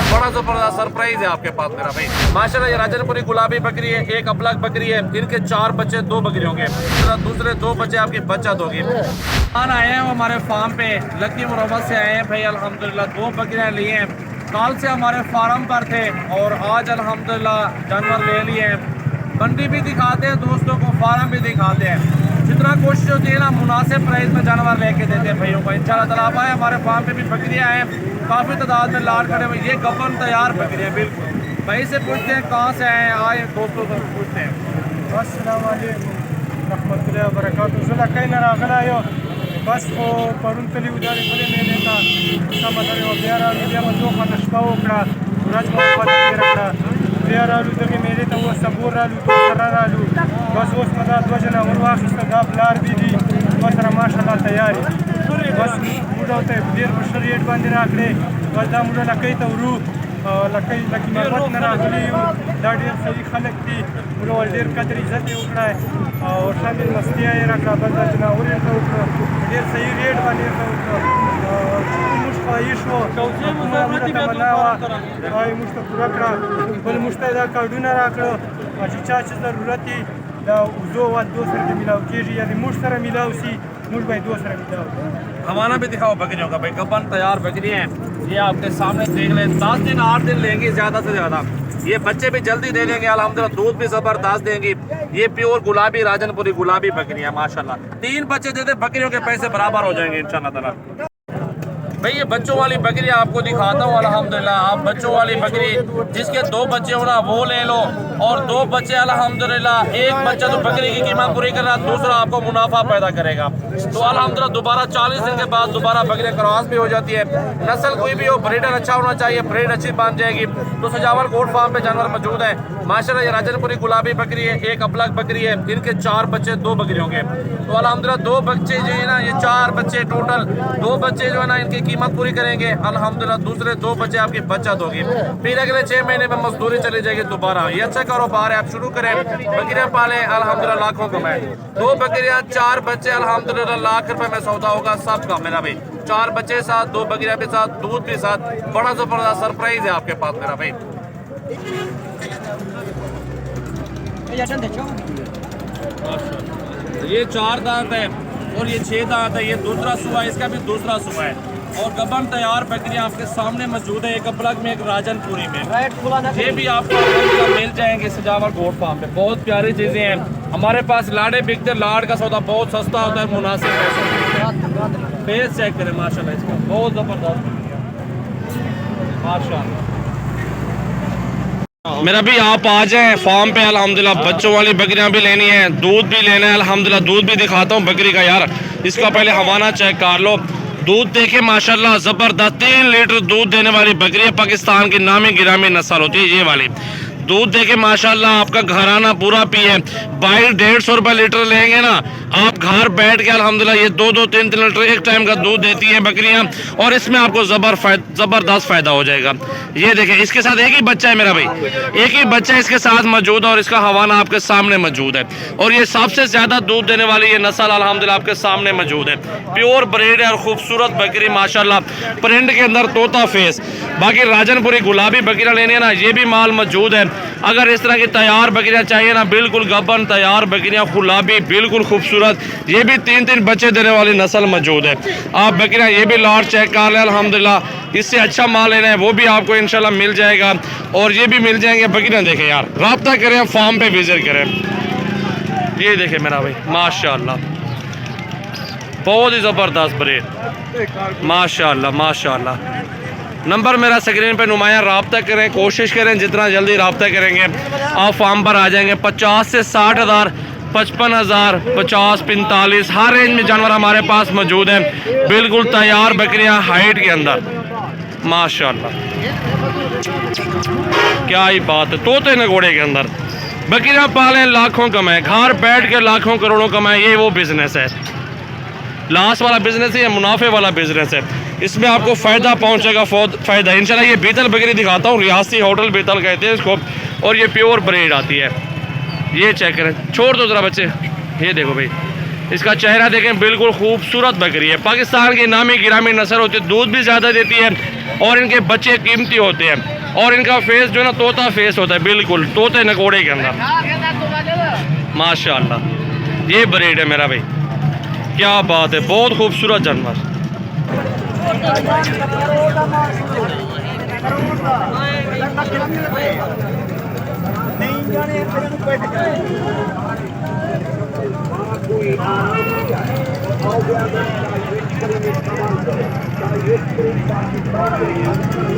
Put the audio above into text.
बड़ा जबरदस्त सरप्राइज है आपके पास मेरा भाई। माशाल्लाह ये राजनपुरी गुलाबी बकरी है, एक अबलग बकरी है, इनके 4 बच्चे 2 बकरी होंगे, दूसरे 2 बच्चे आपकी बच्चा दोगे। आए हैं हमारे फार्म पे लकी मुरब्बत से आए हैं भाई अल्हम्दुलिल्लाह, 2 बकरियां लिए हैं। कल से हमारे फार्म पर थे और आज अल्हम्दुलिल्लाह जानवर ले लिए हैं। मंडी भी दिखाते हैं दोस्तों को, फार्म भी दिखाते हैं। जितना कोशिश होती है ना मुनासिब प्राइस में जानवर लेके देते हैं भाइयों को। इंशाल्लाह ताला आप आए, हमारे फार्म पे भी बकरियां हैं, काफ़ी तादाद में लाड खड़े हुए। ये गबन तैयार बकरियां बिल्कुल। भाई से पूछते हैं कहाँ से आए, आए दोस्तों से पूछते हैं। अस्सलाम वालेकुम रहमतुल्लाहि व बरकातहू। ज़रा कहीं ना रागला यो बस वो परुन तली उधारे बड़े में लेता सब अदर वो प्यारा मीडिया में जो खाना शपाओ करा राज मोहब्बत रखना प्यारा लू तो मेरे तो वो सबूर रालू तो सरा रालू बस उस मदा वजना और वाखिस का गाफलार भी दी बस माशाल्लाह तैयारी बस मुड़ा होते देर बशरियत बंद राखले बस दा मुड़ा लकई तो रू लकई लकी मोहब्बत न राखली दाढ़ी सही खलक थी मुड़ा देर कदर इज्जत उकड़ा है और शामिल मस्तियाँ रखा बस जना और तो देर सही रेट बने तो मुश्किल मनावा भाई मुश्किल पूरा करा बल मुश्किल कार्डूना राखलो अच्छी चाच ज़रूरत थी दो वाद दो सर के मिलाओ केजी यानी मुझ सर मिलाओ सी मुझ भाई दो सर मिलाओ। हमारा भी दिखाओ बकरियों का भाई, गबन तैयार बकरी हैं ये आपके सामने देख लें। 10 दिन 8 दिन लेंगे ज़्यादा से ज़्यादा, ये बच्चे भी जल्दी दे देंगे अल्हम्दुलिल्लाह, दूध भी ज़बरदस्त देंगी। ये प्योर गुलाबी राजनपुरी गुलाबी बकरी है माशाल्लाह। 3 बच्चे दे दे बकरियों के पैसे बराबर हो जाएंगे इंशाल्लाह ताला। भाई ये बच्चों वाली बकरी आपको दिखाता हूँ अल्हम्दुलिल्लाह। आप बच्चों वाली बकरी जिसके 2 बच्चे हो ना वो ले लो, और 2 बच्चे अल्हम्दुलिल्लाह। एक बच्चा तो बकरी की कीमत पूरी कर रहा है, दूसरा आपको मुनाफा पैदा करेगा। तो अल्हम्दुलिल्लाह दोबारा 40 दिन के बाद दोबारा बकरियाँ क्रॉस भी हो जाती है। नस्ल कोई भी हो, ब्रीडर अच्छा होना चाहिए, ब्रीड अच्छी बन जाएगी। तो सजावल गोट फार्म पे जानवर मौजूद है माशाल्लाह। ये राजनपुरी गुलाबी बकरी है, एक अबलग बकरी है, इनके 4 बच्चे 2 बकरी होंगे। तो अल्हम्दुलिल्लाह 2 बच्चे जो है ना, ये 4 बच्चे टोटल 2 बच्चे जो है ना इनकी कीमत पूरी करेंगे अल्हम्दुलिल्लाह। दूसरे 2 बच्चे आपकी बच्चा दोगे, फिर अगले 6 महीने में मजदूरी चली जाएगी दोबारा। ये अच्छा कारोबार है, आप शुरू करें, बकरियां पालें, अल्हम्दुलिल्लाह लाखों कमाएं। 2 बकरियां 4 बच्चे अल्हम्दुलिल्लाह लाख रुपए में सौदा होगा सबका मेरा भाई। 4 बच्चे साथ, 2 बकरियां के साथ, दूध के साथ, बड़ा जबरदस्त सरप्राइज है आपके पास मेरा भाई। ये 4 दांत है और ये 6 दांत है। ये दूसरा सुआ है, इसका भी दूसरा सुआ है। और गबन तैयार बकरियां आपके सामने मौजूद है, एक अबलग में एक राजनपुरी में। ये भी आपको मिल जाएंगे सजावल गोट फार्म पे। बहुत प्यारी चीजें हैं हमारे पास। लाड़े बिकते, लाड़ का सौदा बहुत सस्ता होता है, मुनासिब पैसे। फेस चेक करें माशाल्लाह, इसका बहुत जबरदस्त माशाल्लाह। मेरा भी आप आ जाएं फार्म पे अल्हम्दुलिल्लाह। बच्चों वाली बकरियां भी लेनी है, दूध भी लेना है अल्हम्दुलिल्लाह। दूध भी दिखाता हूँ बकरी का यार, इसका पहले हवाना चेक कर लो। दूध देखे माशाल्लाह जबरदस्त, 3 लीटर दूध देने वाली बकरी है। पाकिस्तान की नामी गिरामी नस्ल होती है ये वाली। दूध देखे माशाल्लाह आपका घराना पूरा पिए। 22-150 रुपये लीटर लेंगे ना आप, घर बैठ के अल्हम्दुलिल्लाह ये 2-2, 3-3 लीटर एक टाइम का दूध देती है बकरियां। और इसमें आपको जबरदस्त फायदा हो जाएगा। ये देखें, इसके साथ एक ही बच्चा है मेरा भाई, एक ही बच्चा इसके साथ मौजूद है और इसका हवाना आपके सामने मौजूद है। और ये सबसे ज्यादा दूध देने वाली ये नस्ल अल्हम्दुलिल्लाह आपके सामने मौजूद है। प्योर ब्रीड है और खूबसूरत बकरी माशाल्लाह, प्रिंट के अंदर तोता फेस। बाकी राजनपुरी गुलाबी बकरियां लेनी है ना, ये भी माल मौजूद है। अगर इस तरह की तैयार बकरियां चाहिए ना, बिल्कुल गबन तैयार बकरियां गुलाबी बिल्कुल खूबसूरत, ये भी 3-3 बच्चे देने वाली नस्ल मौजूद है। आप बकरियां ये भी लॉट चेक कर लें अल्हम्दुलिल्लाह। इससे अच्छा माल लेना है वो भी आपको इंशाल्लाह मिल जाएगा, और ये भी मिल जाएंगे। बकरियां देखें यार, रब्ता करें, फार्म पे विजिट करें। ये देखें मेरा भाई माशाल्लाह, बहुत ही ज़बरदस्त ब्रीड माशाल्लाह माशाल्लाह। नंबर मेरा स्क्रीन पे नुमाया, रब्ता करें, कोशिश करें जितना जल्दी रब्ता करेंगे आप फार्म पर आ जाएंगे। 50 से 60 हज़ार, 55 हज़ार, 50, 45 हर रेंज में जानवर हमारे पास मौजूद हैं। बिल्कुल तैयार बकरियां हाइट के अंदर माशाल्लाह, क्या ही बात है। तोते न घोड़े के अंदर बकरियां पालें, लाखों कमाएं, घर बैठ के लाखों करोड़ों कमाएं। ये वो बिजनेस है, लास्ट वाला बिजनेस है, मुनाफे वाला बिजनेस है। इसमें आपको फ़ायदा पहुंचेगा, फ़ायदा इंशाल्लाह। ये बीतल बकरी दिखाता हूँ, रियासी होटल बीतल कहते हैं इसको, और ये प्योर ब्रीड आती है। ये चेक करें, छोड़ दो ज़रा बच्चे, ये देखो भाई, इसका चेहरा देखें, बिल्कुल खूबसूरत बकरी है। पाकिस्तान की नामी गिरामी नस्ल होती है, दूध भी ज़्यादा देती है और इनके बच्चे कीमती होते हैं। और इनका फेस जो है ना तोता फेस होता है, बिल्कुल तोते नकोड़े के अंदर। माशाल्लाह, ये ब्रीड है मेरा भाई, क्या बात है, बहुत खूबसूरत जानवर।